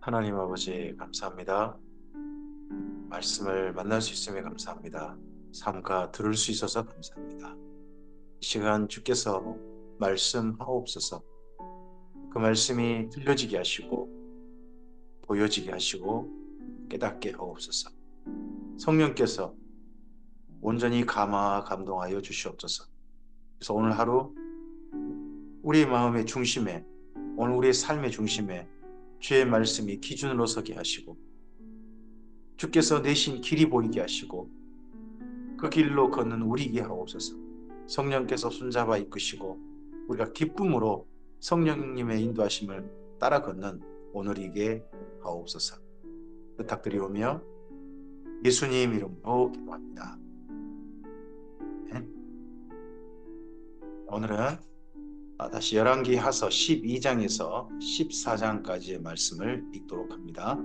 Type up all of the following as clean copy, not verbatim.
하나님 아버지 감사합니다. 말씀을 만날 수 있음에 감사합니다. 삼가 들을 수 있어서 감사합니다. 이 시간 주께서 말씀하옵소서. 그 말씀이 들려지게 하시고 보여지게 하시고 깨닫게 하옵소서. 성령께서 온전히 감동하여 주시옵소서. 그래서 오늘 하루 우리의 마음의 중심에, 오늘 우리의 삶의 중심에 주의 말씀이 기준으로 서게 하시고 주께서 내신 길이 보이게 하시고 그 길로 걷는 우리에게 하옵소서. 성령께서 손잡아 이끄시고 우리가 기쁨으로 성령님의 인도하심을 따라 걷는 오늘이게 하옵소서. 부탁드리오며 예수님 이름으로 기도합니다. 네. 오늘은 다시 열왕기하서 12장에서 14장까지의 말씀을 읽도록 합니다.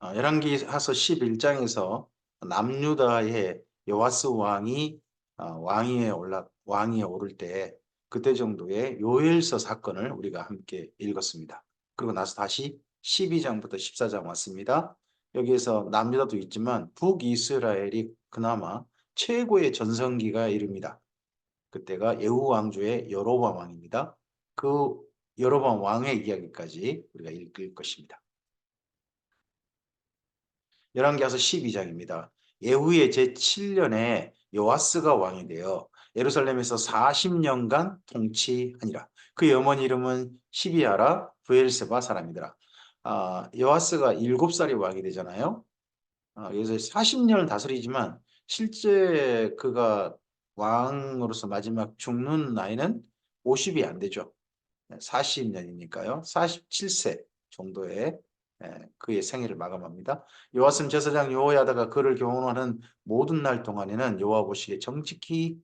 열왕기하서 11장에서 남유다의 요아스 왕이 왕위에 오를 때 그때 정도의 요엘서 사건을 우리가 함께 읽었습니다. 그리고 나서 다시 12장부터 14장 왔습니다. 여기에서 남유다도 있지만 북이스라엘이 그나마 최고의 전성기가 이릅니다. 그때가 예후 왕조의 여로보암 왕입니다. 그 여로보암 왕의 이야기까지 우리가 읽을 것입니다. 열왕기하서 12장입니다. 예후의 제7년에 요아스가 왕이 되어 예루살렘에서 40년간 통치하니라. 그의 어머니 이름은 시비아라 브엘세바 사람이더라. 요아스가 7살이 왕이 되잖아요. 그래서 40년을 다스리지만 실제 그가 왕으로서 마지막 죽는 나이는 50이 안 되죠. 40년이니까요. 47세 정도의 그의 생애를 마감합니다. 요아스는 제사장 여호야다가 그를 경호하는 모든 날 동안에는 여호와 보시기에 정직히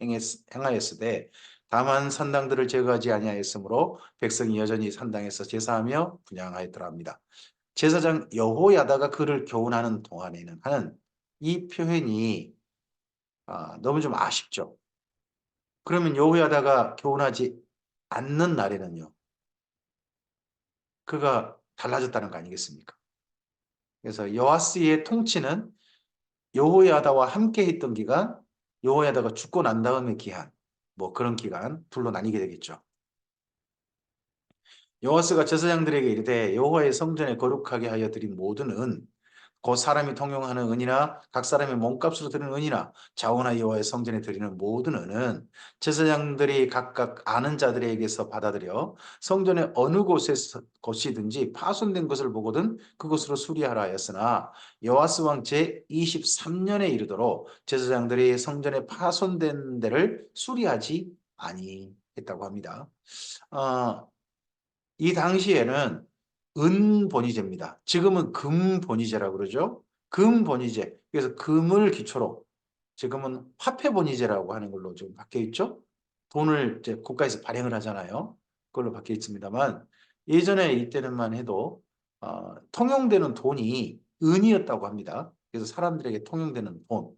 행하였으되 다만 산당들을 제거하지 아니하였으므로 백성이 여전히 산당에서 제사하며 분향하였더라 합니다. 제사장 여호야다가 그를 교훈하는 동안에는 하는 이 표현이 너무 좀 아쉽죠. 그러면 여호야다가 교훈하지 않는 날에는요. 그가 달라졌다는 거 아니겠습니까? 그래서 여호와스의 통치는 여호야다와 함께 했던 기간, 여호야다가 죽고 난 다음의 기한, 뭐 그런 기간 둘로 나뉘게 되겠죠. 여호와스가 제사장들에게 이르되 여호와의 성전에 거룩하게 하여 드린 모든 은 곧 사람이 통용하는 은이나 각 사람의 몸값으로 드리는 은이나 자원하 여호와의 성전에 드리는 모든 은은 제사장들이 각각 아는 자들에게서 받아들여 성전의 어느 곳이든지 파손된 것을 보거든 그곳으로 수리하라 하였으나 여호와스 왕 제23년에 이르도록 제사장들이 성전에 파손된 데를 수리하지 아니했다고 합니다. 어, 이 당시에는 은본위제입니다. 지금은 금본위제라고 그러죠. 금본위제. 그래서 금을 기초로 지금은 화폐본위제라고 하는 걸로 좀 바뀌어 있죠. 돈을 이제 국가에서 발행을 하잖아요. 그걸로 바뀌어 있습니다만 예전에 이때는만 해도 통용되는 돈이 은이었다고 합니다. 그래서 사람들에게 통용되는 돈,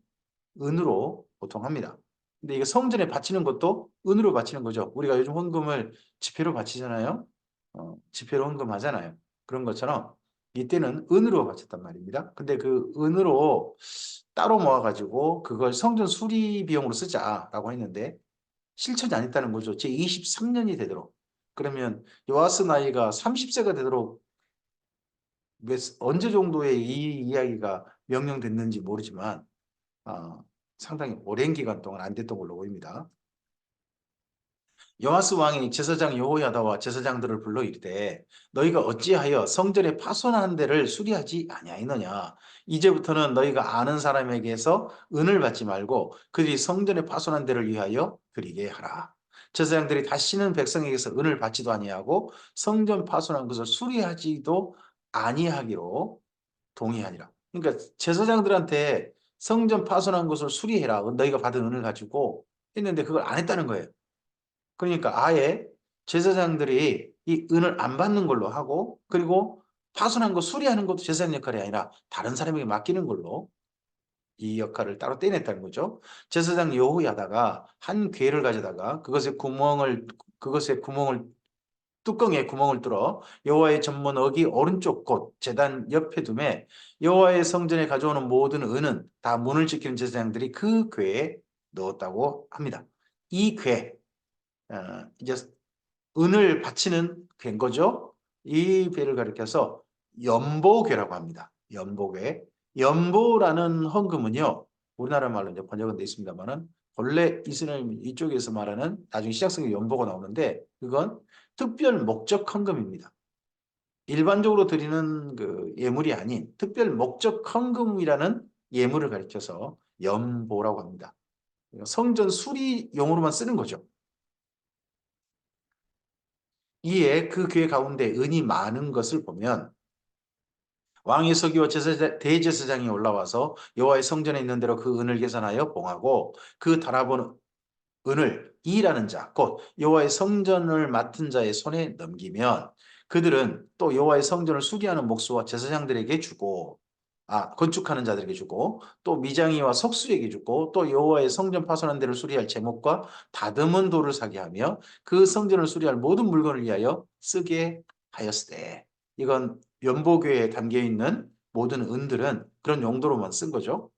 은으로 보통 합니다. 근데 이게 성전에 바치는 것도 은으로 바치는 거죠. 우리가 요즘 헌금을 지폐로 바치잖아요. 지폐로 헌금하잖아요. 그런 것처럼 이때는 은으로 바쳤단 말입니다. 근데 그 은으로 따로 모아가지고 그걸 성전 수리 비용으로 쓰자라고 했는데 실천이 안 했다는 거죠. 제 23년이 되도록. 그러면 요아스 나이가 30세가 되도록 언제 정도의 이 이야기가 명령됐는지 모르지만 어, 상당히 오랜 기간 동안 안 됐던 걸로 보입니다. 요아스 왕이 제사장 여호야다와 제사장들을 불러 이르되 너희가 어찌하여 성전에 파손한 데를 수리하지 아니하였느냐 이제부터는 너희가 아는 사람에게서 은을 받지 말고 그들이 성전에 파손한 데를 위하여 드리게 하라. 제사장들이 다시는 백성에게서 은을 받지도 아니하고 성전 파손한 것을 수리하지도 아니하기로 동의하니라. 그러니까 제사장들한테 성전 파손한 것을 수리해라. 너희가 받은 은을 가지고 했는데 그걸 안 했다는 거예요. 그러니까 아예 제사장들이 이 은을 안 받는 걸로 하고 그리고 파손한 거 수리하는 것도 제사장 역할이 아니라 다른 사람에게 맡기는 걸로 이 역할을 따로 떼냈다는 거죠. 제사장 여호야다가 한 궤를 가져다가 그것의 구멍을 뚜껑에 구멍을 뚫어 여호와의 전문 어기 오른쪽 곧 제단 옆에 두매 여호와의 성전에 가져오는 모든 은은 다 문을 지키는 제사장들이 그 궤에 넣었다고 합니다. 이 궤, 이제 은을 바치는 궤인 거죠. 이 궤를 가리켜서 연보궤라고 합니다. 연보궤. 연보라는 헌금은요, 우리나라 말로 이제 번역은 돼 있습니다만은 본래 이스라엘 이쪽에서 말하는 나중에 시작성에 연보가 나오는데 그건 특별 목적 헌금입니다. 일반적으로 드리는 그 예물이 아닌 특별 목적 헌금이라는 예물을 가리켜서 연보라고 합니다. 성전 수리용으로만 쓰는 거죠. 이에 그 궤 가운데 은이 많은 것을 보면 왕의 서기와 대제사장이 올라와서 여호와의 성전에 있는 대로 그 은을 계산하여 봉하고 그 달아본 은을 이라는 자, 곧 여호와의 성전을 맡은 자의 손에 넘기면 그들은 또 여호와의 성전을 수리하는 목수와 제사장들에게 주고 건축하는 자들에게 주고 또 미장이와 석수에게 주고 또 여호와의 성전 파손한 데를 수리할 제목과 다듬은 돌을 사게 하며 그 성전을 수리할 모든 물건을 위하여 쓰게 하였으되 이건 연보궤에 담겨 있는 모든 은들은 그런 용도로만 쓴 거죠.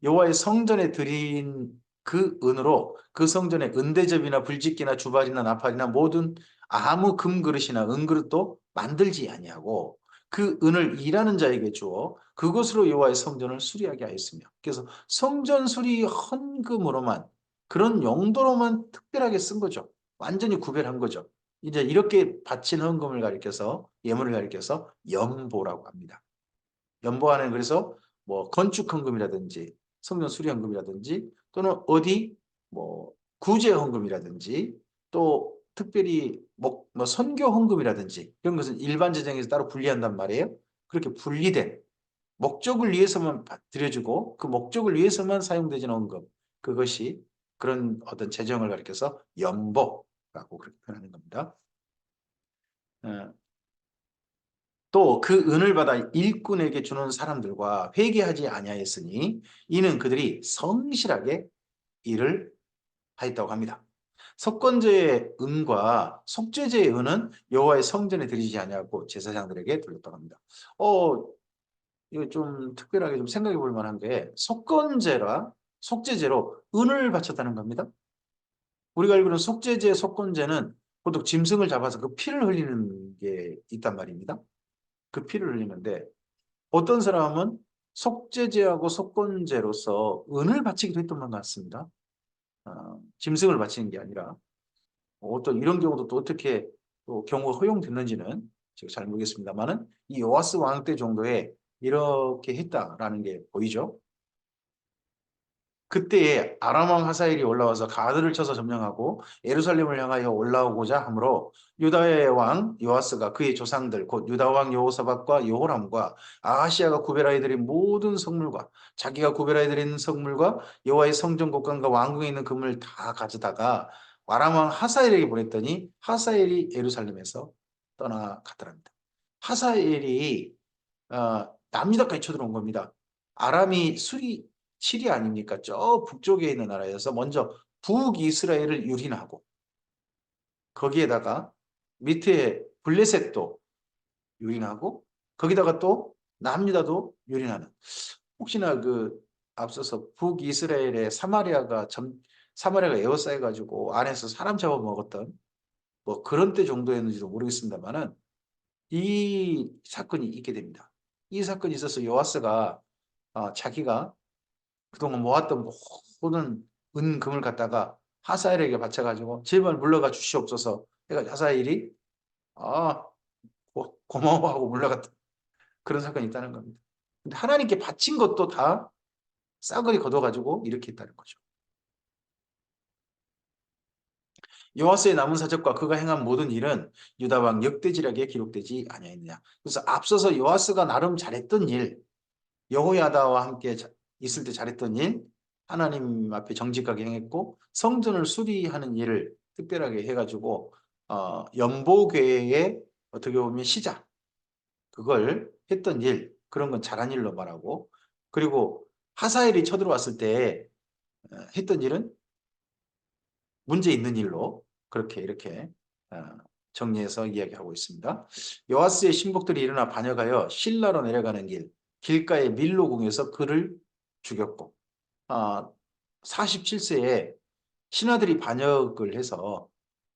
여호와의 성전에 드린 그 은으로 그 성전에 은대접이나 불짓기나 주발이나 나팔이나 모든 아무 금그릇이나 은그릇도 만들지 아니하고 그 은을 일하는 자에게 주어 그것으로 여호와의 성전을 수리하게 하였으며 그래서 성전 수리 헌금으로만 그런 용도로만 특별하게 쓴 거죠. 완전히 구별한 거죠. 이제 이렇게 바친 헌금을 가리켜서 예물을 가리켜서 연보라고 합니다. 연보하는 그래서 뭐 건축 헌금이라든지 성전 수리 헌금이라든지 또는 어디 뭐 구제 헌금이라든지 또 특별히 뭐 선교 헌금이라든지 이런 것은 일반 재정에서 따로 분리한단 말이에요. 그렇게 분리된 목적을 위해서만 드려주고 그 목적을 위해서만 사용되지는 헌금 그것이 그런 어떤 재정을 가리켜서 연보라고 그렇게 표현하는 겁니다. 어, 또 그 은을 받아 일꾼에게 주는 사람들과 회개하지 아니하였으니 이는 그들이 성실하게 일을 하였다고 합니다. 석권제의 은과 속죄제의 은은 여호와의 성전에 드리지 아니하고 제사장들에게 돌렸다고 합니다. 어, 이거 좀 특별하게 좀 생각해 볼 만한 게 속건제라 속죄제로 은을 바쳤다는 겁니다. 우리가 알기로는 속죄제, 속건제는 보통 짐승을 잡아서 그 피를 흘리는 게 있단 말입니다. 그 피를 흘리는데 어떤 사람은 속죄제하고 속건제로서 은을 바치기도 했던 것 같습니다. 짐승을 바치는 게 아니라 어떤 이런 경우도 또 어떻게 또 경우가 허용됐는지는 제가 잘 모르겠습니다만은 이 요아스 왕 때 정도에 이렇게 했다라는 게 보이죠. 그때에 아람 왕 하사엘이 올라와서 가드를 쳐서 점령하고 예루살렘을 향하여 올라오고자 하므로 유다의 왕 요아스가 그의 조상들 곧 유다 왕 여호사밧과 여호람과 아하시아가 구별하여 드린 모든 성물과 자기가 구별하여 드린 성물과 여호와의 성전 곳간과 왕궁에 있는 금을 다 가져다가 아람 왕 하사엘에게 보냈더니 하사엘이 예루살렘에서 떠나갔더랍니다. 하사엘이 남유다까지 쳐들어온 겁니다. 아람이 시리 아닙니까? 저 북쪽에 있는 나라여서 먼저 북이스라엘을 유린하고 거기에다가 밑에 블레셋도 유린하고 거기다가 또 남유다도 유린하는 혹시나 그 앞서서 북이스라엘의 사마리아가 에워싸여 가지고 안에서 사람 잡아먹었던 뭐 그런 때 정도였는지도 모르겠습니다만은 이 사건이 있게 됩니다. 이 사건이 있어서 요아스가 자기가 그동안 모았던 모든 은금을 갖다가 하사엘에게 바쳐가지고 제발 물러가 주시옵소서. 해가 하사엘이 아 고마워하고 물러갔다. 그런 사건이 있다는 겁니다. 근데 하나님께 바친 것도 다 싸그리 걷어가지고 이렇게 했다는 거죠. 요아스의 남은 사적과 그가 행한 모든 일은 유다 왕 역대지략에 기록되지 아니하였느냐. 그래서 앞서서 요아스가 나름 잘했던 일, 여호야다와 함께 있을 때 잘했던 일, 하나님 앞에 정직하게 행했고 성전을 수리하는 일을 특별하게 해가지고 연보궤의 어떻게 보면 시작 그걸 했던 일 그런 건 잘한 일로 말하고 그리고 하사엘이 쳐들어왔을 때 했던 일은 문제 있는 일로 그렇게 이렇게 어, 정리해서 이야기하고 있습니다. 요아스의 신복들이 일어나 반역하여 실라로 내려가는 길가의 밀로궁에서 그를 죽였고 47세에 신하들이 반역을 해서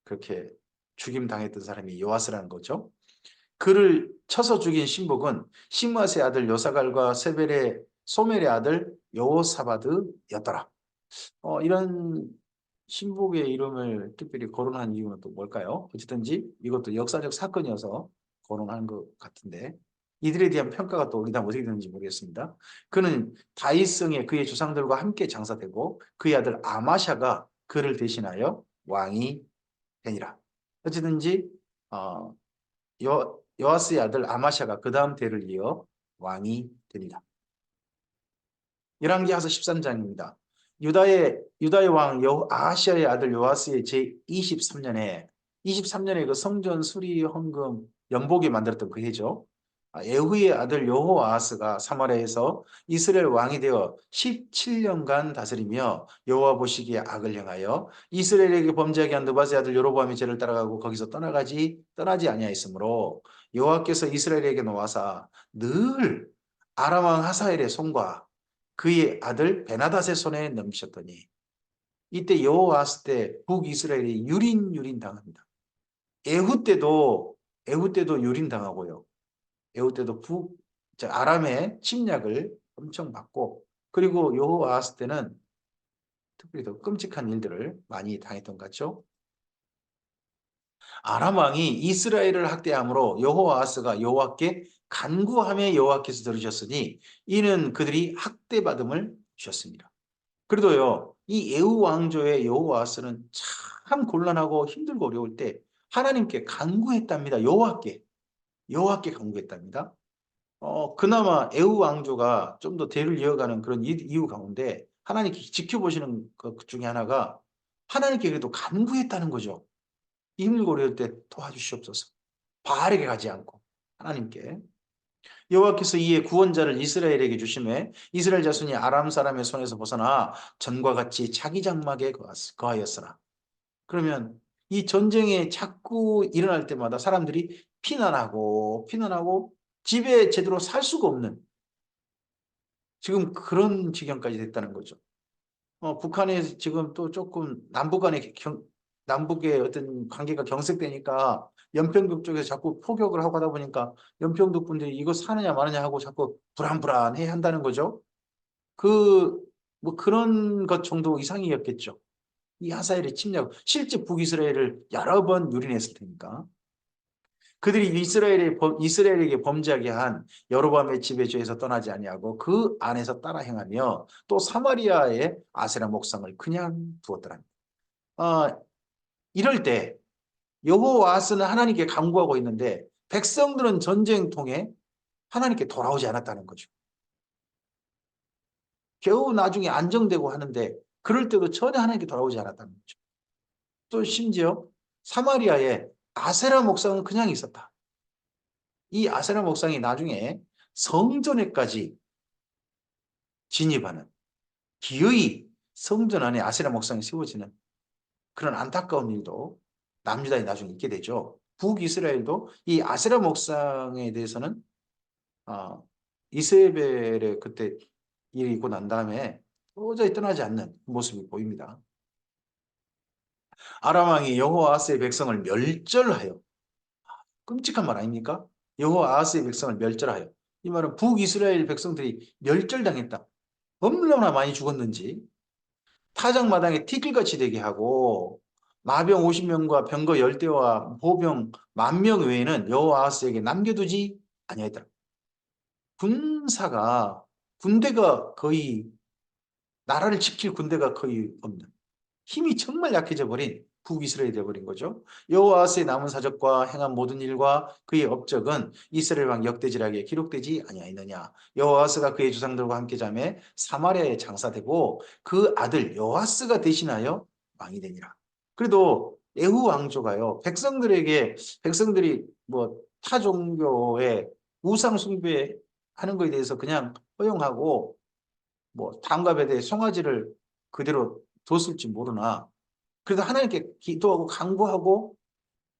그렇게 죽임 당했던 사람이 요아스라는 거죠. 그를 쳐서 죽인 신복은 시므앗의 아들 요사갈과 소멜의 아들 여호사바드였더라. 이런 신복의 이름을 특별히 거론한 이유는 또 뭘까요? 어쨌든지 이것도 역사적 사건이어서 거론한 것 같은데 이들에 대한 평가가 또 우리나라 어떻게 되는지 모르겠습니다. 그는 다윗성에 그의 조상들과 함께 장사되고 그의 아들 아마샤가 그를 대신하여 왕이 되니라. 어쨌든지 어, 여아스의 아들 아마샤가 그 다음 때를 이어 왕이 됩니다. 열왕기하서 13장입니다. 유다의 왕 아하시아의 아들 요아스의 제23년에 그 성전 수리 헌금 연복에 만들었던 그 해죠. 예후의 아들 여호아하스가 사마리아에서 이스라엘 왕이 되어 17년간 다스리며 여호와 보시기에 악을 행하여 이스라엘에게 범죄하게 한 느바스의 아들 여로보암의 죄를 따라가고 거기서 떠나지 아니하였으므로 여호와께서 이스라엘에게 놓아사 늘 아람 왕 하사엘의 손과 그의 아들 베나닷의 손에 넘기셨더니 이때 여호와스 때 북이스라엘이 유린 당합니다. 에후 때도 유린 당하고요. 에후 때도 아람의 침략을 엄청 받고 그리고 여호와스 때는 특별히 더 끔찍한 일들을 많이 당했던 것 같죠. 아람 왕이 이스라엘을 학대함으로 여호와스가 여호와께 간구함에 여호와께서 들으셨으니 이는 그들이 학대받음을 주셨습니다. 그래도요, 이 에우 왕조의 여호와스는 참 곤란하고 힘들고 어려울 때 하나님께 간구했답니다. 여호와께 간구했답니다. 그나마 에우 왕조가 좀 더 대를 이어가는 그런 이유 가운데 하나님께 지켜보시는 것 중에 하나가 하나님께 그래도 간구했다는 거죠. 힘들고 어려울 때 도와주시옵소서. 바알에게 가지 않고 하나님께. 여호와께서 이에 구원자를 이스라엘에게 주심에 이스라엘 자손이 아람 사람의 손에서 벗어나 전과 같이 자기 장막에 거하였으나 그러면 이 전쟁에 자꾸 일어날 때마다 사람들이 피난하고 집에 제대로 살 수가 없는 지금 그런 지경까지 됐다는 거죠. 북한에 지금 또 조금 남북의 어떤 관계가 경색되니까 연평도 쪽에서 자꾸 포격을 하고 하다 보니까 연평도 분들이 이거 사느냐 마느냐 하고 자꾸 불안해 한다는 거죠. 뭐 그런 것 정도 이상이었겠죠. 이 하사엘의 침략, 실제 북이스라엘을 여러 번 유린했을 테니까. 그들이 이스라엘에게 범죄하게 한 여로보암의 집의 죄에서 떠나지 아니하고 그 안에서 따라 행하며 또 사마리아의 아세라 목상을 그냥 두었더라. 이럴 때 여호와스는 하나님께 간구하고 있는데 백성들은 전쟁통에 하나님께 돌아오지 않았다는 거죠. 겨우 나중에 안정되고 하는데 그럴 때도 전혀 하나님께 돌아오지 않았다는 거죠. 또 심지어 사마리아에 아세라 목상은 그냥 있었다. 이 아세라 목상이 나중에 성전에까지 진입하는 기어이 성전 안에 아세라 목상이 세워지는 그런 안타까운 일도 남유다에 나중에 있게 되죠. 북이스라엘도 이 아세라 목상에 대해서는 이세벨의 그때 일이 있고 난 다음에 도저히 떠나지 않는 모습이 보입니다. 아람 왕이 여호와스의 백성을 멸절하여 끔찍한 말 아닙니까? 여호와스의 백성을 멸절하여 이 말은 북이스라엘 백성들이 멸절당했다. 얼마나 많이 죽었는지 타작마당에 티끌같이 되게 하고 마병 50명과 병거 10대와 보병 10,000명 외에는 여호와스에게 남겨두지 아니하였더라. 군대가 거의 나라를 지킬 군대가 거의 없는 힘이 정말 약해져 버린 북이스라엘이 되어버린 거죠. 여호와스의 남은 사적과 행한 모든 일과 그의 업적은 이스라엘 왕 역대지락에 기록되지 아니하였느냐. 여호와스가 그의 조상들과 함께 자매 사마리아에 장사되고 그 아들 여호와스가 대신하여 왕이 되니라. 그래도 에후 왕조가요. 백성들이 뭐 타 종교의 우상 숭배하는 것에 대해서 그냥 허용하고 뭐 다음과 배대에 송아지를 그대로 뒀을지 모르나 그래도 하나님께 기도하고 간구하고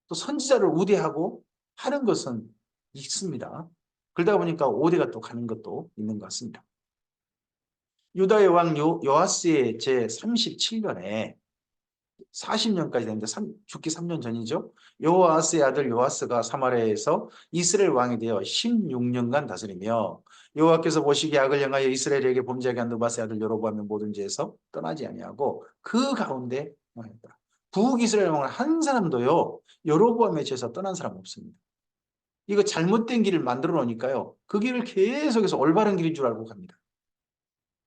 또 선지자를 우대하고 하는 것은 있습니다. 그러다 보니까 5대가 또 가는 것도 있는 것 같습니다. 유다의 왕 요아스의 제 37년에 40년까지 되는데 죽기 3년 전이죠. 요아스의 아들 요아스가 사마리아에서 이스라엘 왕이 되어 16년간 다스리며 여호와께서 보시기에 악을 행하여 이스라엘에게 범죄하게 한 느바스의 아들 여로보암의 모든 죄에서 떠나지 아니하고 그 가운데 망했다. 북이스라엘 왕은 한 사람도요 여로보암의 죄에서 떠난 사람 없습니다. 이거 잘못된 길을 만들어 놓으니까요 그 길을 계속해서 올바른 길인 줄 알고 갑니다.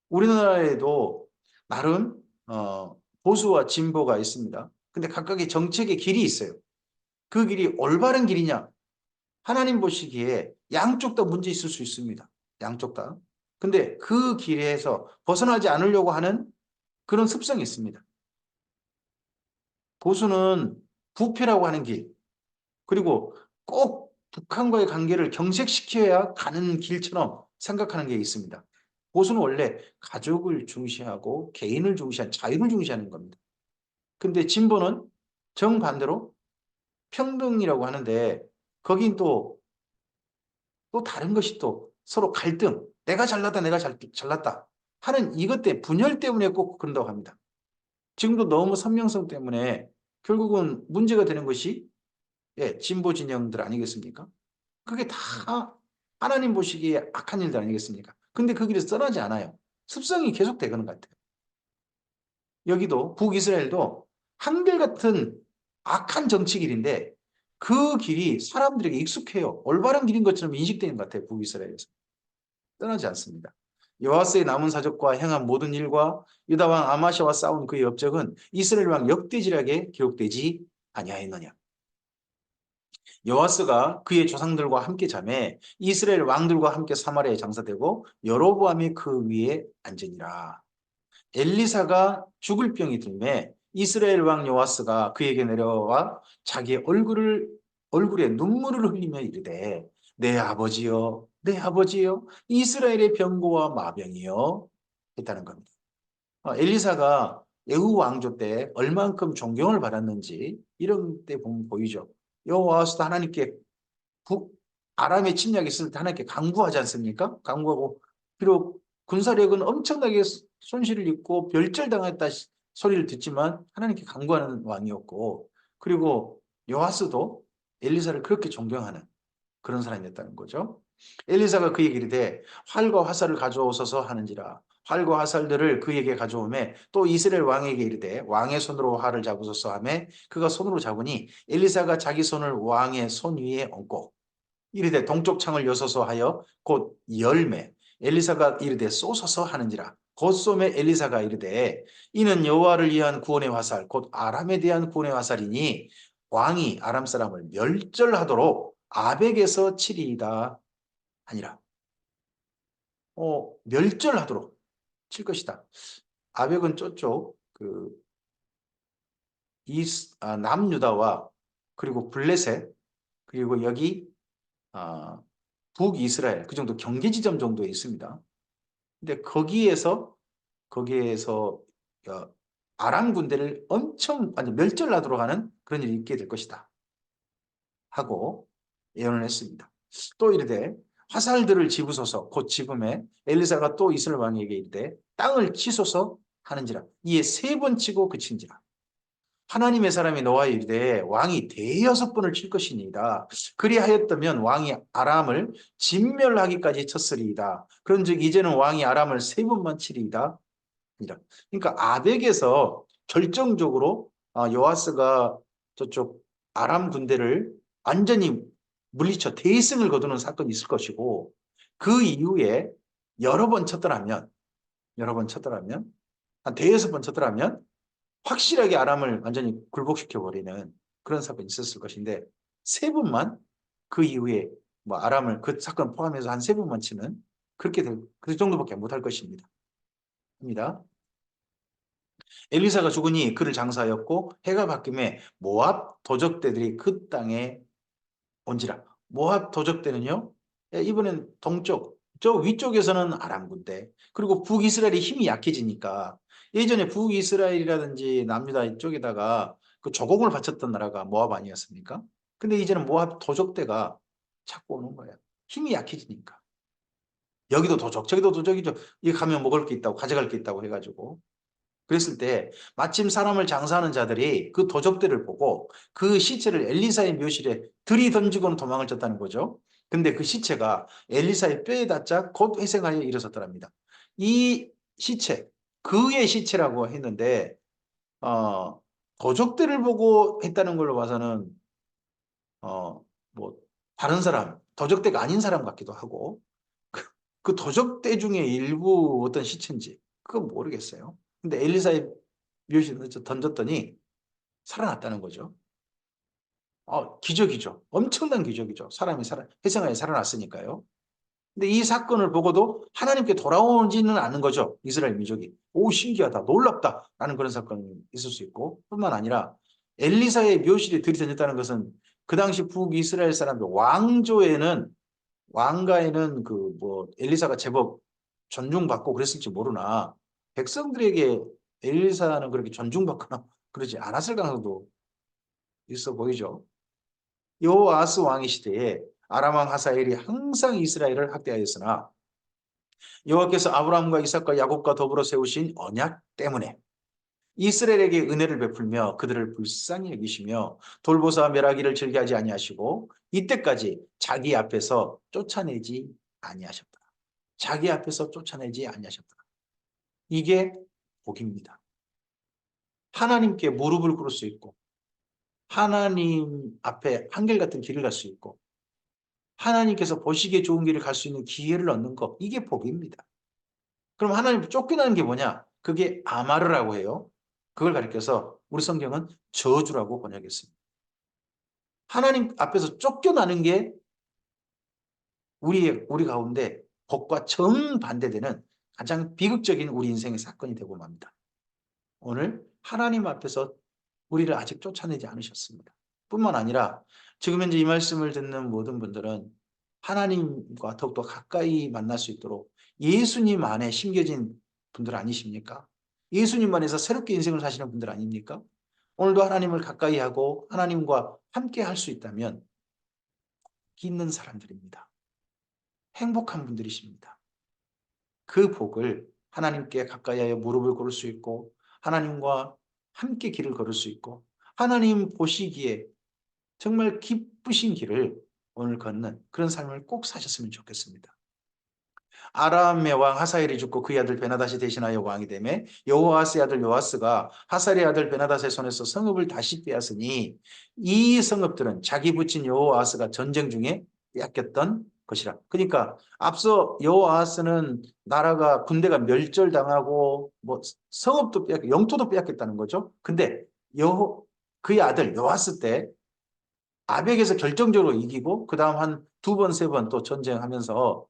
우리나라에도 나름 보수와 진보가 있습니다. 근데 각각의 정책의 길이 있어요. 그 길이 올바른 길이냐? 하나님 보시기에 양쪽 다 문제 있을 수 있습니다. 양쪽 다. 근데 그 길에서 벗어나지 않으려고 하는 그런 습성이 있습니다. 보수는 부패라고 하는 길, 그리고 꼭 북한과의 관계를 경색시켜야 가는 길처럼 생각하는 게 있습니다. 보수는 원래 가족을 중시하고 개인을 중시한 자유를 중시하는 겁니다. 근데 진보는 정반대로 평등이라고 하는데 거긴 또 다른 것이 또 서로 갈등, 내가 잘났다, 내가 잘났다 하는 이것 때문에 분열 때문에 꼭 그런다고 합니다. 지금도 너무 선명성 때문에 결국은 문제가 되는 것이 예, 진보 진영들 아니겠습니까? 그게 다 하나님 보시기에 악한 일들 아니겠습니까? 근데 그 길에서 떠나지 않아요. 습성이 계속 되는 것 같아요. 여기도 북이스라엘도 한결같은 악한 정치 길인데 그 길이 사람들에게 익숙해요. 올바른 길인 것처럼 인식되는 것 같아요. 북이스라엘에서. 떠나지 않습니다. 여호와스의 남은 사적과 행한 모든 일과 유다 왕 아마샤와 싸운 그의 업적은 이스라엘 왕 역대지략에 기록되지 아니하였느냐. 여호와스가 그의 조상들과 함께 잠에 이스라엘 왕들과 함께 사마리아에 장사되고 여로보암이 그 위에 앉으니라. 엘리사가 죽을 병이 들매 이스라엘 왕 요아스가 그에게 내려와 자기 얼굴에 눈물을 흘리며 이르되 내 아버지여 내 아버지여 이스라엘의 병고와 마병이여 했다는 겁니다. 엘리사가 예후 왕조 때 얼만큼 존경을 받았는지 이런 때 보면 보이죠. 여호와스도 하나님께 아람의 침략이 있을 때 하나님께 간구하지 않습니까? 간구하고 비록 군사력은 엄청나게 손실을 입고 멸절당했다 소리를 듣지만 하나님께 간구하는 왕이었고 그리고 요아스도 엘리사를 그렇게 존경하는 그런 사람이었다는 거죠. 엘리사가 그에게 이르되 활과 화살을 가져오소서 하는지라 활과 화살들을 그에게 가져오매 또 이스라엘 왕에게 이르되 왕의 손으로 활을 잡으소서 하매 그가 손으로 잡으니 엘리사가 자기 손을 왕의 손 위에 얹고 이르되 동쪽 창을 여소서 하여 곧 열매 엘리사가 이르되 쏘소서 하는지라 곧 쏘매 엘리사가 이르되 이는 여호와를 위한 구원의 화살 곧 아람에 대한 구원의 화살이니 왕이 아람 사람을 멸절하도록 아벡에서 치리이다 하니라. 멸절하도록 칠 것이다. 아벡은 저쪽 남유다와 그리고 블레셋 그리고 여기 북이스라엘 그 정도 경계 지점 정도에 있습니다. 근데 거기에서 아람 군대를 엄청 멸절하도록 하는 그런 일이 있게 될 것이다 하고 예언을 했습니다. 또 이르되 화살들을 집으소서 곧 집음에 엘리사가 또 이스라엘 왕에게 이르되 땅을 치소서 하는지라 이에 3번 치고 그친지라 하나님의 사람이 노아에 이르되 왕이 대여섯 번을 칠 것이니이다. 그리하였다면 왕이 아람을 진멸하기까지 쳤으리이다. 그런즉 이제는 왕이 아람을 3번만 치리이다. 그러니까 아벡에서 결정적으로 요아스가 저쪽 아람 군대를 완전히 물리쳐 대승을 거두는 사건이 있을 것이고 그 이후에 여러 번 쳤더라면 한 대여섯 번 쳤더라면 확실하게 아람을 완전히 굴복시켜버리는 그런 사건이 있었을 것인데 3번만 그 이후에 뭐 아람을 그 사건 포함해서 한 3번만 치는 그 정도밖에 못할 것입니다. 입니다. 엘리사가 죽으니 그를 장사하였고 해가 바뀌매 모압 도적대들이 그 땅에 온지라. 모압 도적대는요 이번엔 동쪽 저 위쪽에서는 아람 군대, 그리고 북이스라엘이 힘이 약해지니까 예전에 북이스라엘이라든지 남유다 이쪽에다가 그 조공을 바쳤던 나라가 모압 아니었습니까? 근데 이제는 모압 도적대가 자꾸 오는 거예요. 힘이 약해지니까. 여기도 도적, 저기도 도적이죠. 여기 가면 먹을 게 있다고, 가져갈 게 있다고 해가지고. 그랬을 때 마침 사람을 장사하는 자들이 그 도적들을 보고 그 시체를 엘리사의 묘실에 들이던지고는 도망을 쳤다는 거죠. 근데 그 시체가 엘리사의 뼈에 닿자 곧 회생하여 일어섰더랍니다. 이 시체, 그의 시체라고 했는데 도적들을 보고 했다는 걸로 봐서는 뭐 다른 사람, 도적대가 아닌 사람 같기도 하고 그 도적대 중에 일부 어떤 시체인지 그건 모르겠어요. 근데 엘리사의 묘실에 던졌더니 살아났다는 거죠. 기적이죠. 엄청난 기적이죠. 사람이 회생하여 살아났으니까요. 근데 이 사건을 보고도 하나님께 돌아오지는 않는 거죠. 이스라엘 민족이. 오, 신기하다. 놀랍다. 라는 그런 사건이 있을 수 있고 뿐만 아니라 엘리사의 묘실에 들이던졌다는 것은 그 당시 북이스라엘 사람들 왕가에는 그 뭐 엘리사가 제법 존중받고 그랬을지 모르나 백성들에게 엘리사는 그렇게 존중받거나 그러지 않았을 가능성도 있어 보이죠. 여호아스 왕의 시대에 아람 왕 하사엘이 항상 이스라엘을 학대하였으나 여호와께서 아브라함과 이삭과 야곱과 더불어 세우신 언약 때문에 이스라엘에게 은혜를 베풀며 그들을 불쌍히 여기시며 돌보사 멸하기를 즐겨하지 아니하시고 이때까지 자기 앞에서 쫓아내지 아니하셨다. 자기 앞에서 쫓아내지 아니하셨다. 이게 복입니다. 하나님께 무릎을 꿇을 수 있고 하나님 앞에 한결같은 길을 갈 수 있고 하나님께서 보시기에 좋은 길을 갈 수 있는 기회를 얻는 것, 이게 복입니다. 그럼 하나님 쫓겨나는 게 뭐냐? 그게 아마르라고 해요. 그걸 가리켜서 우리 성경은 저주라고 번역했습니다. 하나님 앞에서 쫓겨나는 게 우리 가운데 복과 정반대되는 가장 비극적인 우리 인생의 사건이 되고 맙니다. 오늘 하나님 앞에서 우리를 아직 쫓아내지 않으셨습니다. 뿐만 아니라 지금 현재 이 말씀을 듣는 모든 분들은 하나님과 더욱더 가까이 만날 수 있도록 예수님 안에 심겨진 분들 아니십니까? 예수님 안에서 새롭게 인생을 사시는 분들 아닙니까? 오늘도 하나님을 가까이 하고 하나님과 함께 할 수 있다면 있는 사람들입니다. 행복한 분들이십니다. 그 복을 하나님께 가까이 하여 무릎을 꿇을 수 있고 하나님과 함께 길을 걸을 수 있고 하나님 보시기에 정말 기쁘신 길을 오늘 걷는 그런 삶을 꼭 사셨으면 좋겠습니다. 아람의 왕 하사엘이 죽고 그의 아들 베나다시 대신하여 왕이 되매 여호아스의 아들 요아스가 하사엘의 아들 베나다스의 손에서 성읍을 다시 빼앗으니 이 성읍들은 자기 부친 여호아스가 전쟁 중에 빼앗겼던 것이라. 그러니까 앞서 여호아스는 나라가 군대가 멸절당하고 뭐 성읍도 빼앗고 영토도 빼앗겼다는 거죠. 근데 그의 아들 요아스 때 아벡에서 결정적으로 이기고 그 다음 한 두 번, 세 번 또 전쟁하면서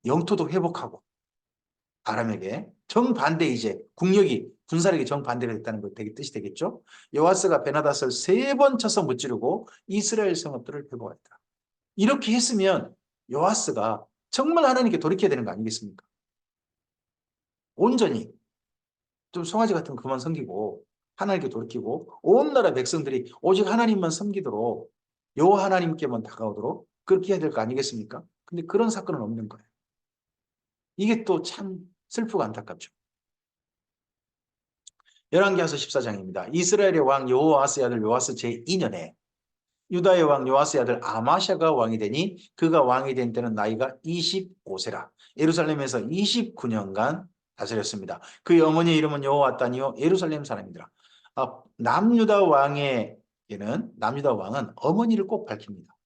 영토도 회복하고 아람에게 정반대 이제 국력이 군사력이 정반대가 됐다는 것 되게 뜻이 되겠죠. 요아스가 베나닷을 세 번 쳐서 무찌르고 이스라엘 성읍들을 회복했다. 이렇게 했으면 요아스가 정말 하나님께 돌이켜야 되는 거 아니겠습니까? 온전히 좀 송아지 같은 거 그만 섬기고 하나님께 돌이키고 온 나라 백성들이 오직 하나님만 섬기도록 여호와 하나님께만 다가오도록 그렇게 해야 될 거 아니겠습니까? 근데 그런 사건은 없는 거예요. 이게 또 참 슬프고 안타깝죠. 열왕기하서 14장입니다. 이스라엘의 왕 여호아스의 아들 요아스 제2년에 유다의 왕 요아스의 아들 아마샤가 왕이 되니 그가 왕이 된 때는 나이가 25세라. 예루살렘에서 29년간 다스렸습니다. 그의 어머니의 이름은 여호와따니요 예루살렘 사람이더라. 남유다 왕은 어머니를 꼭 밝힙니다.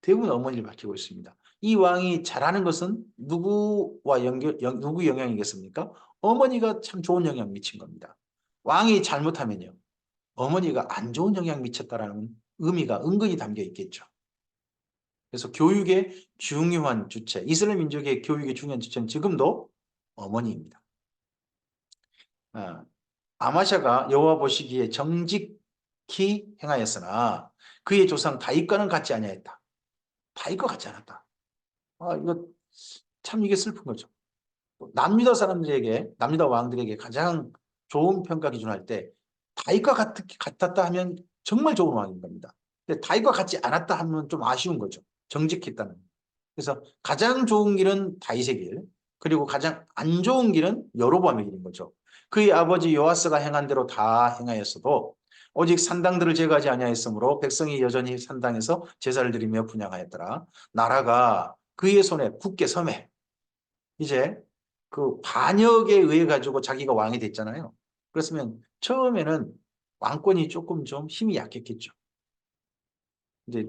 대부분 어머니를 밝히고 있습니다. 이 왕이 잘하는 것은 누구 영향이겠습니까? 어머니가 참 좋은 영향 미친 겁니다. 왕이 잘못하면요. 어머니가 안 좋은 영향 미쳤다라는 의미가 은근히 담겨 있겠죠. 그래서 교육의 중요한 주체, 이스라엘 민족의 교육의 중요한 주체는 지금도 어머니입니다. 아마샤가 여호와 보시기에 정직히 행하였으나 그의 조상 다윗과는 같지 아니하였다. 다윗과 같지 않았다. 이거 참 이게 슬픈 거죠. 남유다 사람들에게, 남유다 왕들에게 가장 좋은 평가 기준 할 때 다윗과 같았다 하면 정말 좋은 왕인 겁니다. 근데 다윗과 같지 않았다 하면 좀 아쉬운 거죠. 정직했다는. 그래서 가장 좋은 길은 다윗의 길, 그리고 가장 안 좋은 길은 여로보암의 길인 거죠. 그의 아버지 요아스가 행한 대로 다 행하였어도 오직 산당들을 제거하지 아니하였으므로 백성이 여전히 산당에서 제사를 드리며 분향하였더라. 나라가 그의 손에 굳게 섬에 이제 그 반역에 의해 가지고 자기가 왕이 됐잖아요. 그렇으면 처음에는 왕권이 조금 좀 힘이 약했겠죠. 이제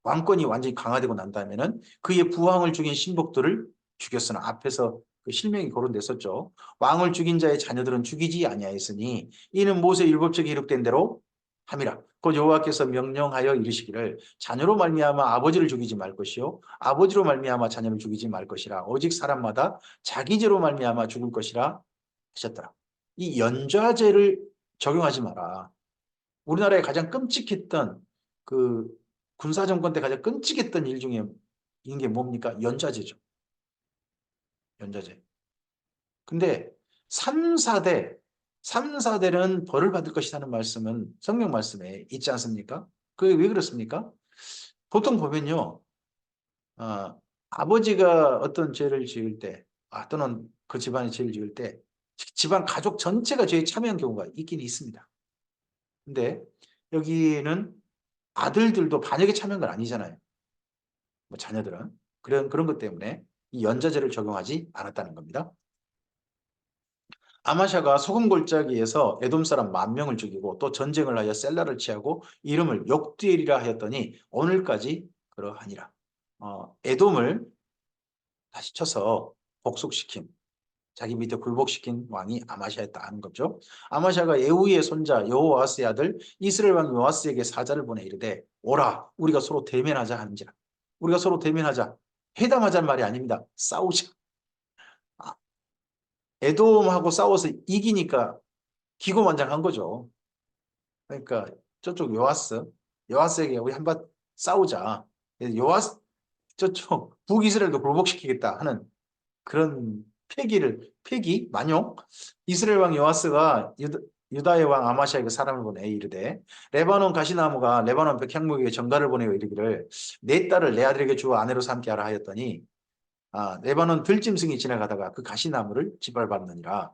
왕권이 완전히 강화되고 난 다음에는 그의 부왕을 죽인 신복들을 죽였으나 앞에서 그 실명이 거론됐었죠. 왕을 죽인 자의 자녀들은 죽이지 아니하였으니 이는 모세 율법책에 기록된 대로 함이라. 곧 여호와께서 명령하여 이르시기를 자녀로 말미암아 아버지를 죽이지 말 것이요 아버지로 말미암아 자녀를 죽이지 말 것이라. 오직 사람마다 자기 죄로 말미암아 죽을 것이라 하셨더라. 이 연좌제를 적용하지 마라. 우리나라에 가장 끔찍했던 그 군사정권 때 가장 끔찍했던 일 중에 게 뭡니까? 연좌제죠. 연좌제. 근데 3, 4대, 3, 4대는 벌을 받을 것이라는 말씀은 성경 말씀에 있지 않습니까? 그게 왜 그렇습니까? 보통 보면요, 아버지가 어떤 죄를 지을 때, 또는 그 집안이 죄를 지을 때, 집안 가족 전체가 죄에 참여한 경우가 있긴 있습니다. 근데 여기는 아들들도 반역에 참여한 건 아니잖아요. 뭐 자녀들은. 그런 것 때문에 이 연좌제를 적용하지 않았다는 겁니다. 아마샤가 소금 골짜기에서 에돔 사람 10,000명을 죽이고 또 전쟁을 하여 셀라를 취하고 이름을 역두엘이라 하였더니 오늘까지 그러하니라. 에돔을 다시 쳐서 복속시킨 자기 밑에 굴복시킨 왕이 아마샤였다 하는 거죠. 아마샤가 예후의 손자 여호아스의 아들 이스라엘 왕 요아스에게 사자를 보내 이르되 오라 우리가 서로 대면하자 하는지라. 우리가 서로 대면하자. 회담하자는 말이 아닙니다. 싸우자. 아, 에돔하고 싸워서 이기니까 기고만장한 거죠. 그러니까 저쪽 요아스에게 우리 한번 싸우자. 요아스 저쪽 북이스라엘도 굴복시키겠다 하는 그런 만용. 이스라엘 왕 요아스가 유다의 왕 아마샤에게 사람을 보내 이르되 레바논 가시나무가 레바논 백향목에게 전가를 보내어 이르기를 내 딸을 내 아들에게 주어 아내로 삼게 하라 하였더니 레바논 들짐승이 지나가다가 그 가시나무를 짓밟았느니라.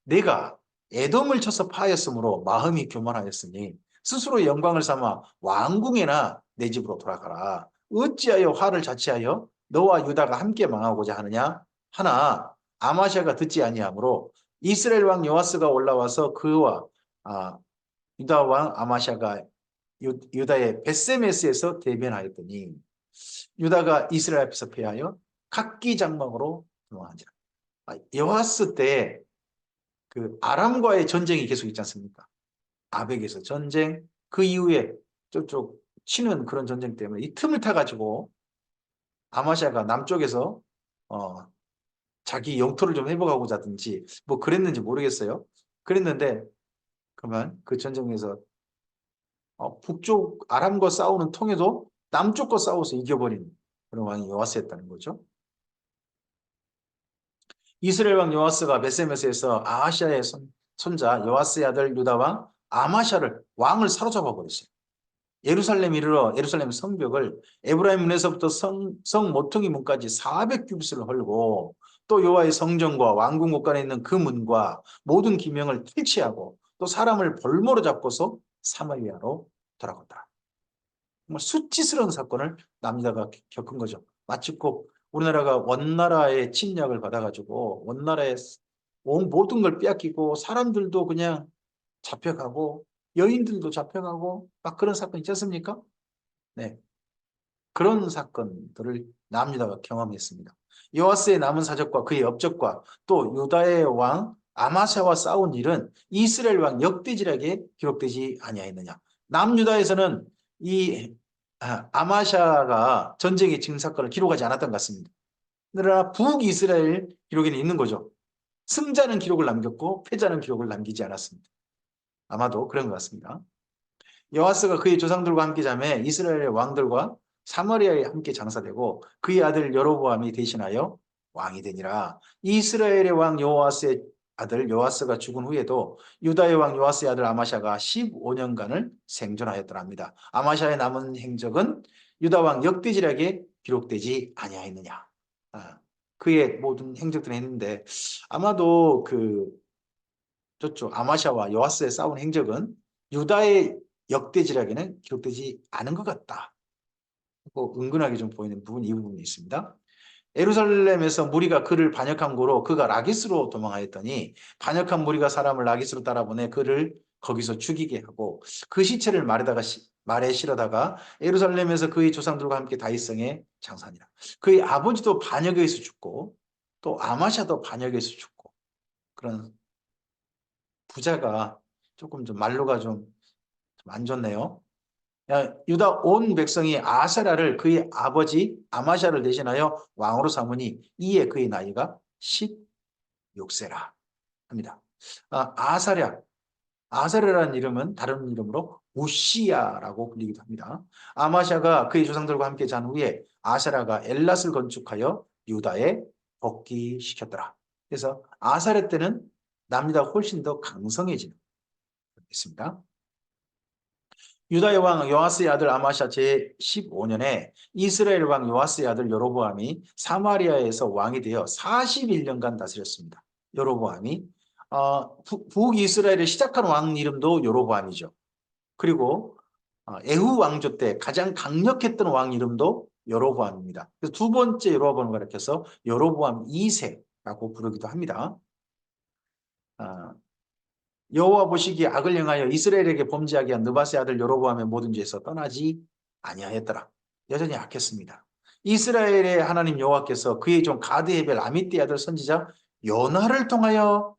내가 에돔을 쳐서 파하였으므로 마음이 교만하였으니 스스로 영광을 삼아 왕궁에나 내 집으로 돌아가라. 어찌하여 화를 자취하여 너와 유다가 함께 망하고자 하느냐? 하나 아마샤가 듣지 아니하므로 이스라엘 왕 요아스가 올라와서 그와 유다 왕 아마샤가 유다의 벳세메스에서 대변하였더니 유다가 이스라엘 앞에서 패하여 각기 장막으로 도망하니라. 요아스 때 그 아람과의 전쟁이 계속 있지 않습니까? 아벡에서 전쟁, 그 이후에 저쪽 치는 그런 전쟁 때문에 이 틈을 타가지고 아마샤가 남쪽에서 자기 영토를 좀 회복하고자 하든지 뭐 그랬는지 모르겠어요. 그랬는데 그러면 그 전쟁에서 북쪽 아람과 싸우는 통에도 남쪽과 싸워서 이겨버린 그런 왕이 요아스였다는 거죠. 이스라엘 왕 요아스가 베세메스에서 아하시아의 손자 요아스의 아들 유다 왕 아마샤를 왕을 사로잡아 버렸어요. 예루살렘 이르러 예루살렘 성벽을 에브라임 문에서부터 성 모퉁이 문까지 400규빗을 헐고 또 여호와의 성전과 왕궁 곳간에 있는 그 문과 모든 기명을 탈취하고 또 사람을 볼모로 잡고서 사마리아로 돌아갔다. 정말 수치스러운 사건을 남유다가 겪은 거죠. 마치 꼭 우리나라가 원나라의 침략을 받아가지고 원나라의 모든 걸 빼앗기고 사람들도 그냥 잡혀가고 여인들도 잡혀가고 막 그런 사건 있지 않습니까? 네, 그런 사건들을 남유다가 경험했습니다. 요아스의 남은 사적과 그의 업적과 또 유다의 왕 아마샤와 싸운 일은 이스라엘 왕 역대지략에 기록되지 아니하였느냐. 남유다에서는 이 아마샤가 전쟁의 증사건을 기록하지 않았던 것 같습니다. 그러나 북이스라엘 기록에는 있는 거죠. 승자는 기록을 남겼고 패자는 기록을 남기지 않았습니다. 아마도 그런 것 같습니다. 여호와스가 그의 조상들과 함께 자매 이스라엘의 왕들과 사마리아에 함께 장사되고 그의 아들 여로보암이 대신하여 왕이 되니라. 이스라엘의 왕 요아스의 아들 요아스가 죽은 후에도 유다의 왕 요아스의 아들 아마샤가 15년간을 생존하였더랍니다. 아마샤의 남은 행적은 유다 왕 역대지략에 기록되지 아니하였느냐. 그의 모든 행적들을 했는데 아마도 저쪽 아마샤와 요아스의 싸운 행적은 유다의 역대지략에는 기록되지 않은 것 같다. 은근하게 좀 보이는 부분이 이 부분이 있습니다. 예루살렘에서 무리가 그를 반역한 고로 그가 라기스로 도망하였더니 반역한 무리가 사람을 라기스로 따라보내 그를 거기서 죽이게 하고 그 시체를 말에 실어다가 예루살렘에서 그의 조상들과 함께 다윗성에 장사하니라. 그의 아버지도 반역에 의해서 죽고 또 아마샤도 반역에 의해서 죽고 그런 부자가 조금 좀 말로가 좀 안 좋네요. 유다 온 백성이 아사랴를 그의 아버지 아마샤를 대신하여 왕으로 삼으니 이에 그의 나이가 16세라 합니다. 아사랴라는 이름은 다른 이름으로 우시야라고 불리기도 합니다. 아마샤가 그의 조상들과 함께 잔 후에 아사랴가 엘랏을 건축하여 유다에 복귀시켰더라. 그래서 아사랴 때는 남보다 훨씬 더 강성해지는 있습니다. 유다의 왕 요아스의 아들 아마샤 제15년에 이스라엘 왕 요아스의 아들 여로보암이 사마리아에서 왕이 되어 41년간 다스렸습니다. 여로보암이 북이스라엘을 시작한 왕 이름도 여로보암이죠. 그리고 에후 왕조 때 가장 강력했던 왕 이름도 여로보암입니다. 그래서 두 번째 여로보암을 가리켜서 여로보암 2세라고 부르기도 합니다. 여호와 보시기에 악을 행하여 이스라엘에게 범죄하게 한 느바스의 아들 여로보암의 모든 죄에서 떠나지 아니하였더라. 여전히 악했습니다. 이스라엘의 하나님 여호와께서 그의 종 가드헤벨 아미띠 아들 선지자 요나를 통하여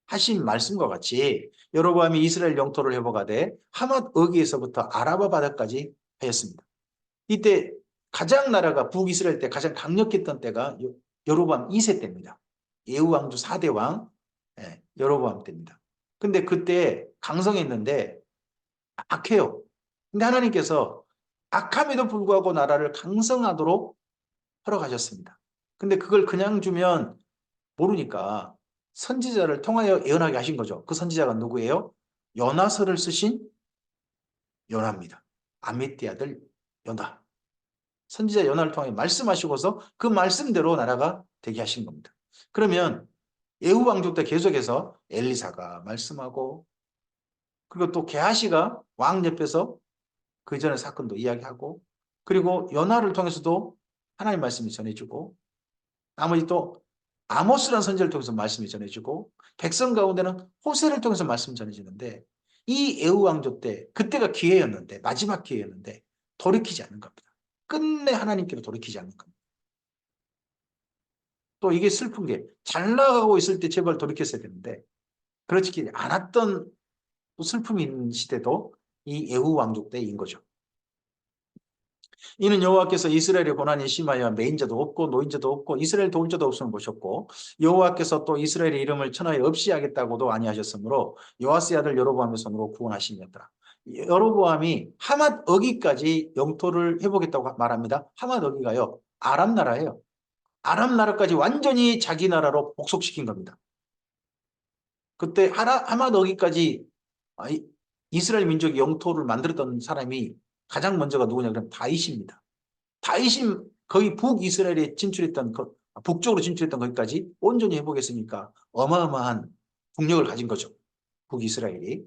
하신 말씀과 같이 여로보암이 이스라엘 영토를 회복하되 하맛 어기에서부터 아라바 바다까지 하였습니다. 이때 가장 나라가 북이스라엘 때 가장 강력했던 때가 여로보암 2세 때입니다. 예후 왕조 4대 왕 여로보암 때입니다. 근데 그때 강성했는데 악해요. 근데 하나님께서 악함에도 불구하고 나라를 강성하도록 허락하셨습니다. 근데 그걸 그냥 주면 모르니까 선지자를 통하여 예언하게 하신 거죠. 그 선지자가 누구예요? 요나서를 쓰신 요나입니다. 아미띠 아들 요나. 선지자 요나를 통해 말씀하시고서 그 말씀대로 나라가 되게 하신 겁니다. 그러면 예후 왕조 때 계속해서 엘리사가 말씀하고 그리고 또 게하시가 왕 옆에서 그 전의 사건도 이야기하고 그리고 요나를 통해서도 하나님 말씀이 전해주고 나머지 또 아모스라는 선지자를 통해서 말씀이 전해주고 백성 가운데는 호세를 통해서 말씀이 전해지는데 이 예후 왕조 때 그때가 기회였는데 마지막 기회였는데 돌이키지 않는 겁니다. 끝내 하나님께로 돌이키지 않는 겁니다. 또 이게 슬픈 게 잘 나가고 있을 때 제발 돌이켰어야 되는데 그렇지 않았던 슬픔이 있는 시대도 이 예후 왕조 때인 거죠. 이는 여호와께서 이스라엘의 고난이 심하여 매인자도 없고 노인자도 없고 이스라엘 도울 자도 없음을 보셨고 여호와께서 또 이스라엘의 이름을 천하에 없이 하겠다고도 아니하셨으므로 요아스의 아들 여로보암의 손으로 구원하시니였더라. 여로보암이 하맛 어기까지 영토를 회복했다고 말합니다. 하맛 어기가요 아람 나라예요. 아람 나라까지 완전히 자기 나라로 복속시킨 겁니다. 그때 하맛 어기까지 이스라엘 민족이 영토를 만들었던 사람이 가장 먼저가 누구냐 그러면 다윗입니다. 다윗이 거의 북이스라엘에 진출했던 북쪽으로 진출했던 거기까지 온전히 회복했으니까 어마어마한 국력을 가진 거죠. 북이스라엘이.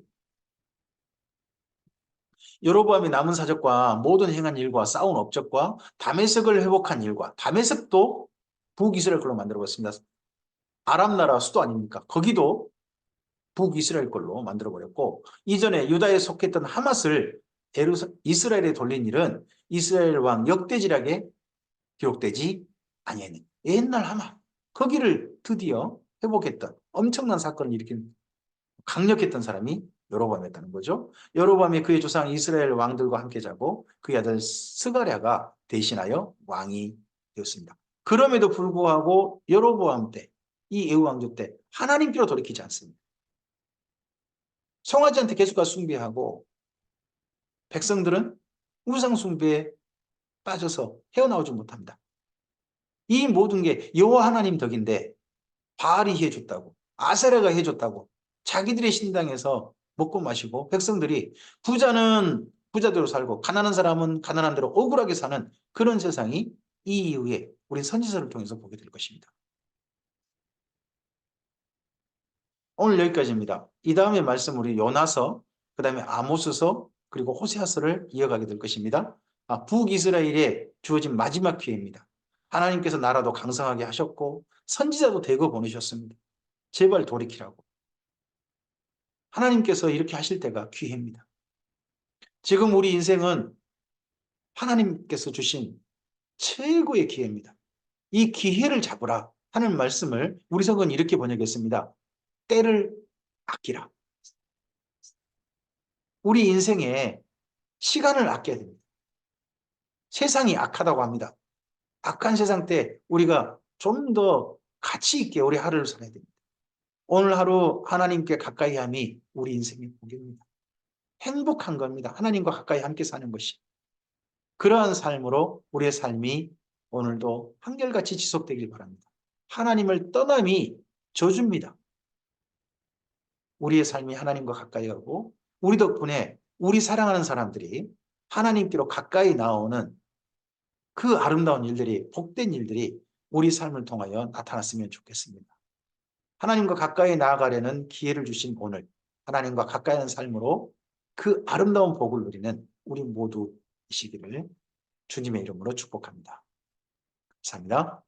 여로보암이 남은 사적과 모든 행한 일과 싸운 업적과 다메섹을 회복한 일과 다메섹도 북이스라엘 걸로 만들어봤습니다. 아람 나라 수도 아닙니까? 거기도 북이스라엘 걸로 만들어버렸고 이전에 유다에 속했던 하맛을 이스라엘에 돌린 일은 이스라엘 왕 역대지략에 기록되지 아니하니 옛날 하맛 거기를 드디어 회복했던 엄청난 사건을 일으킨 강력했던 사람이 여로보암이었다는 거죠. 여로보암이 그의 조상 이스라엘 왕들과 함께 자고 그의 아들 스가랴가 대신하여 왕이 되었습니다. 그럼에도 불구하고 여로보암 때 이 예후 왕조 때 하나님께로 돌이키지 않습니다. 송아지한테 계속 숭배하고 백성들은 우상 숭배에 빠져서 헤어나오지 못합니다. 이 모든 게 여호와 하나님 덕인데 바알이 해줬다고, 아세라가 해줬다고 자기들의 신당에서 먹고 마시고 백성들이 부자는 부자대로 살고 가난한 사람은 가난한 대로 억울하게 사는 그런 세상이 이 이후에 우리 선지서를 통해서 보게 될 것입니다. 오늘 여기까지입니다. 이 다음에 말씀 우리 요나서, 그 다음에 아모스서, 그리고 호세아서를 이어가게 될 것입니다. 북이스라엘에 주어진 마지막 기회입니다. 하나님께서 나라도 강성하게 하셨고 선지자도 대거 보내셨습니다. 제발 돌이키라고. 하나님께서 이렇게 하실 때가 기회입니다. 지금 우리 인생은 하나님께서 주신 최고의 기회입니다. 이 기회를 잡으라 하는 말씀을 우리 성은 이렇게 번역했습니다. 때를 아끼라. 우리 인생에 시간을 아껴야 됩니다. 세상이 악하다고 합니다. 악한 세상 때 우리가 좀 더 가치 있게 우리 하루를 살아야 됩니다. 오늘 하루 하나님께 가까이 함이 우리 인생의 복입니다. 행복한 겁니다. 하나님과 가까이 함께 사는 것이. 그러한 삶으로 우리의 삶이 오늘도 한결같이 지속되길 바랍니다. 하나님을 떠남이 저주입니다. 우리의 삶이 하나님과 가까이 가고 우리 덕분에 우리 사랑하는 사람들이 하나님께로 가까이 나오는 그 아름다운 일들이, 복된 일들이 우리 삶을 통하여 나타났으면 좋겠습니다. 하나님과 가까이 나아가려는 기회를 주신 오늘, 하나님과 가까이 하는 삶으로 그 아름다운 복을 누리는 우리 모두이시기를 주님의 이름으로 축복합니다. 감사합니다.